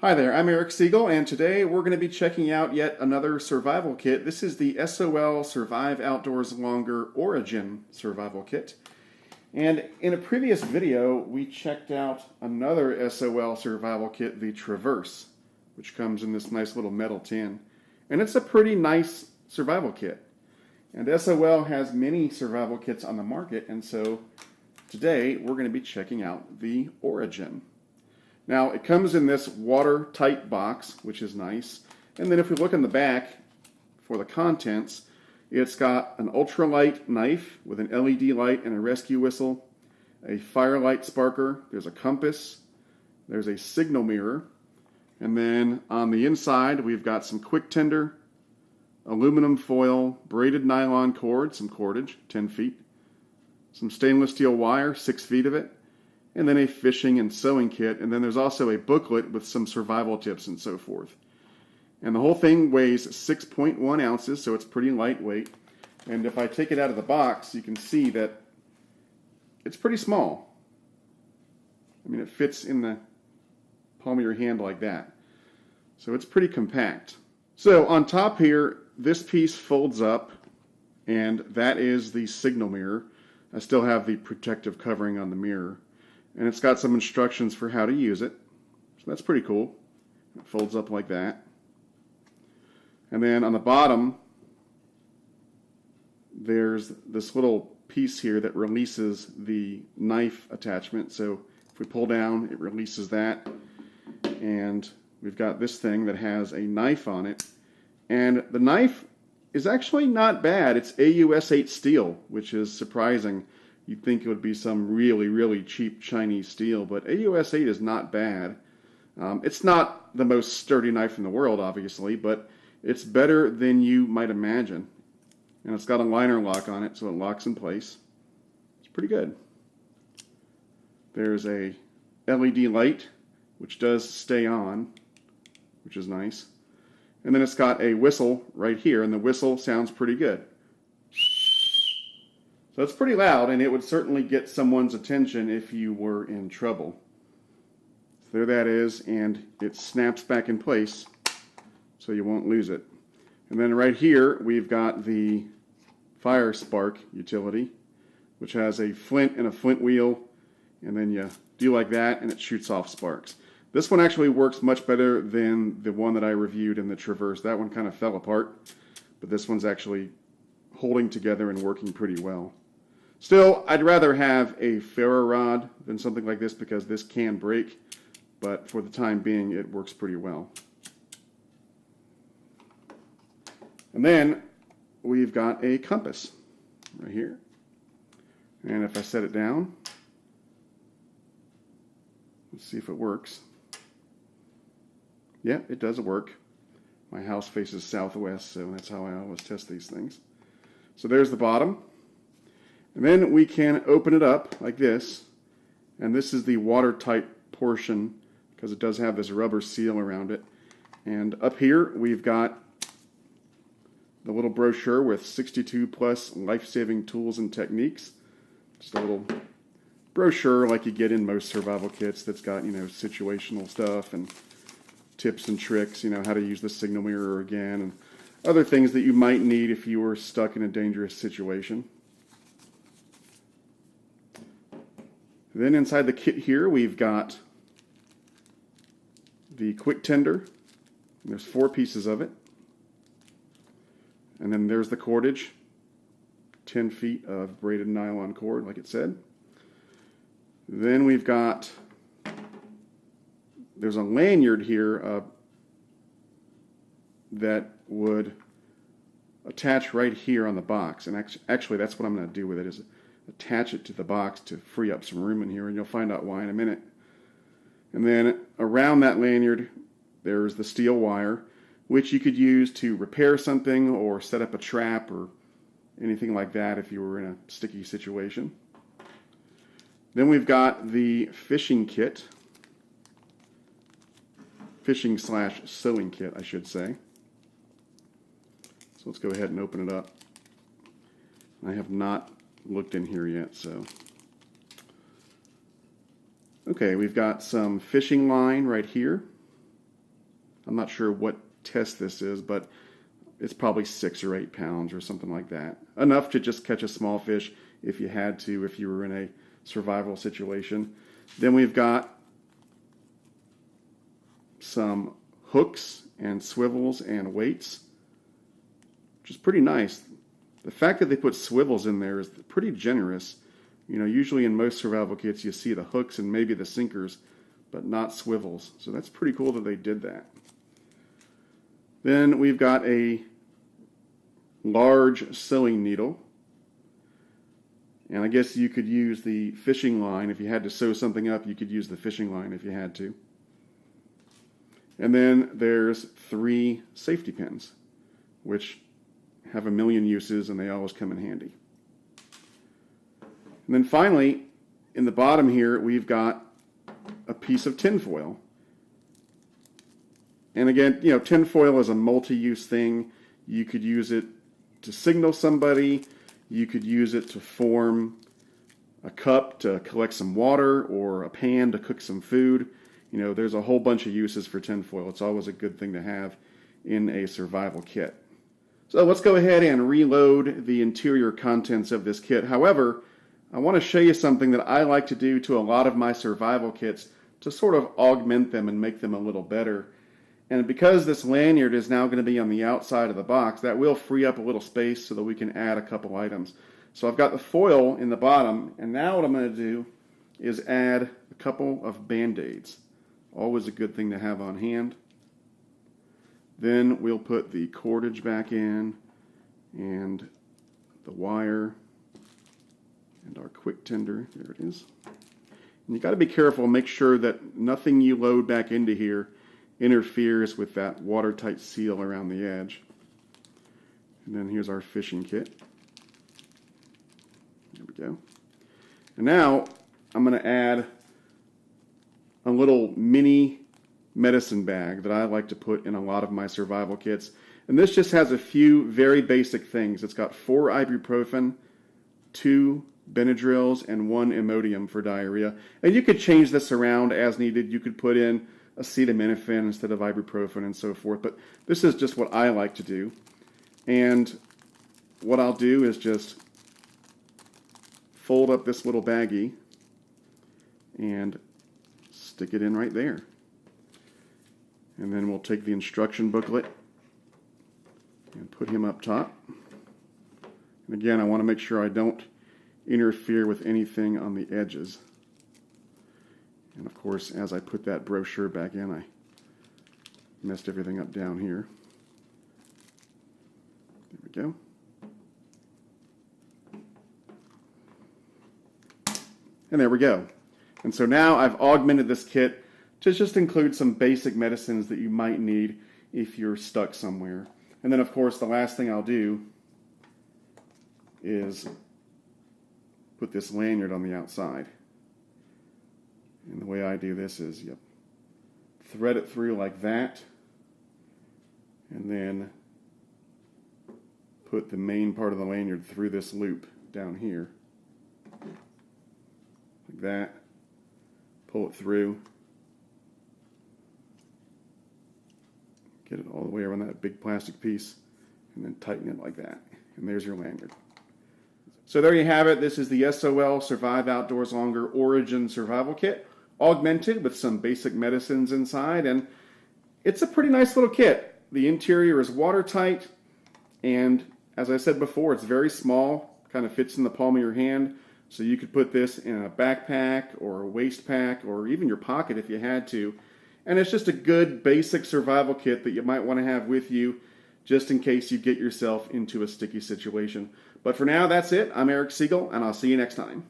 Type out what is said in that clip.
Hi there, I'm Eric Siegel, and today we're going to be checking out yet another survival kit. This is the SOL Survive Outdoors Longer Origin Survival Kit. And in a previous video, we checked out another SOL survival kit, the Traverse, which comes in this nice little metal tin. And it's a pretty nice survival kit. And SOL has many survival kits on the market, and so today we're going to be checking out the Origin. Now, it comes in this watertight box, which is nice. And then if we look in the back for the contents, it's got an ultralight knife with an LED light and a rescue whistle, a firelight sparker, there's a compass, there's a signal mirror, and then on the inside we've got some quick tinder, aluminum foil, braided nylon cord, some cordage, 10 feet, some stainless steel wire, 6 feet of it, and then a fishing and sewing kit, and then there's also a booklet with some survival tips and so forth. And the whole thing weighs 6.1 ounces, so it's pretty lightweight. And if I take it out of the box, you can see that it's pretty small. I mean, it fits in the palm of your hand like that. So it's pretty compact. So on top here, this piece folds up, and that is the signal mirror. I still have the protective covering on the mirror. And it's got some instructions for how to use it. So that's pretty cool. It folds up like that. And then on the bottom, there's this little piece here that releases the knife attachment. So if we pull down, it releases that. And we've got this thing that has a knife on it. And the knife is actually not bad. It's AUS 8 steel, which is surprising. You'd think it would be some really, really cheap Chinese steel, but AUS 8 is not bad. It's not the most sturdy knife in the world, obviously, but it's better than you might imagine. And it's got a liner lock on it, so it locks in place. It's pretty good. There's a LED light, which does stay on, which is nice. And then it's got a whistle right here, and the whistle sounds pretty good. So it's pretty loud, and it would certainly get someone's attention if you were in trouble. So there that is, and it snaps back in place so you won't lose it. And then right here, we've got the fire spark utility, which has a flint and a flint wheel, and then you do like that, and it shoots off sparks. This one actually works much better than the one that I reviewed in the Traverse. That one kind of fell apart, but this one's actually holding together and working pretty well. Still, I'd rather have a ferro rod than something like this because this can break, but for the time being, it works pretty well. And then we've got a compass right here. And if I set it down, let's see if it works. Yeah, it does work. My house faces southwest, so that's how I always test these things. So there's the bottom. And then we can open it up like this, and this is the watertight portion because it does have this rubber seal around it. And up here we've got the little brochure with 62 plus life-saving tools and techniques. Just a little brochure like you get in most survival kits that's got, situational stuff and tips and tricks, how to use the signal mirror again, and other things that you might need if you were stuck in a dangerous situation. Then inside the kit here, we've got the quick tinder. There's 4 pieces of it. And then there's the cordage, 10 feet of braided nylon cord, like it said. Then we've got, there's a lanyard here that would attach right here on the box. And actually that's what I'm going to do with it, is attach it to the box to free up some room in here, and you'll find out why in a minute. And then around that lanyard, there's the steel wire, which you could use to repair something or set up a trap or anything like that if you were in a sticky situation. Then we've got the fishing kit, fishing/sewing kit, I should say. So let's go ahead and open it up. I have not looked in here yet, so. Okay, we've got some fishing line right here. I'm not sure what test this is, but it's probably 6 or 8 pounds or something like that. Enough to just catch a small fish if you had to, if you were in a survival situation. Then we've got some hooks and swivels and weights, which is pretty nice. The fact that they put swivels in there is pretty generous. You know, usually in most survival kits you see the hooks and maybe the sinkers, but not swivels. So that's pretty cool that they did that. Then we've got a large sewing needle. And I guess you could use the fishing line. If you had to sew something up, you could use the fishing line if you had to. And then there's 3 safety pins, which have a million uses and they always come in handy. And then finally, in the bottom here, we've got a piece of tin foil. And again, you know, tin foil is a multi-use thing. You could use it to signal somebody. You could use it to form a cup to collect some water or a pan to cook some food. You know, there's a whole bunch of uses for tin foil. It's always a good thing to have in a survival kit. So let's go ahead and reload the interior contents of this kit. However, I want to show you something that I like to do to a lot of my survival kits to sort of augment them and make them a little better. And because this lanyard is now going to be on the outside of the box, that will free up a little space so that we can add a couple items. So I've got the foil in the bottom, and now what I'm going to do is add a couple of Band-Aids. Always a good thing to have on hand. Then we'll put the cordage back in, and the wire, and our quick tender. There it is. And you got to be careful, make sure that nothing you load back into here interferes with that watertight seal around the edge. And then here's our fishing kit. There we go. And now I'm going to add a little mini medicine bag that I like to put in a lot of my survival kits. And this just has a few very basic things. It's got 4 ibuprofen, 2 Benadryls, and 1 Imodium for diarrhea. And you could change this around as needed. You could put in acetaminophen instead of ibuprofen and so forth. But this is just what I like to do. And what I'll do is just fold up this little baggie and stick it in right there. And then we'll take the instruction booklet and put him up top. And again, I want to make sure I don't interfere with anything on the edges. And of course, as I put that brochure back in, I messed everything up down here. There we go. And there we go. And so now I've augmented this kit to just include some basic medicines that you might need if you're stuck somewhere. And then of course the last thing I'll do is put this lanyard on the outside. And the way I do this is, thread it through like that, and then put the main part of the lanyard through this loop down here. Like that. Pull it through. Get it all the way around that big plastic piece, and then tighten it like that. And there's your lanyard. So there you have it. This is the SOL Survive Outdoors Longer Origin Survival Kit, augmented with some basic medicines inside, and it's a pretty nice little kit. The interior is watertight, and as I said before, it's very small, kind of fits in the palm of your hand, so you could put this in a backpack or a waist pack or even your pocket if you had to. And it's just a good basic survival kit that you might want to have with you just in case you get yourself into a sticky situation. But for now, that's it. I'm Eric Siegel, and I'll see you next time.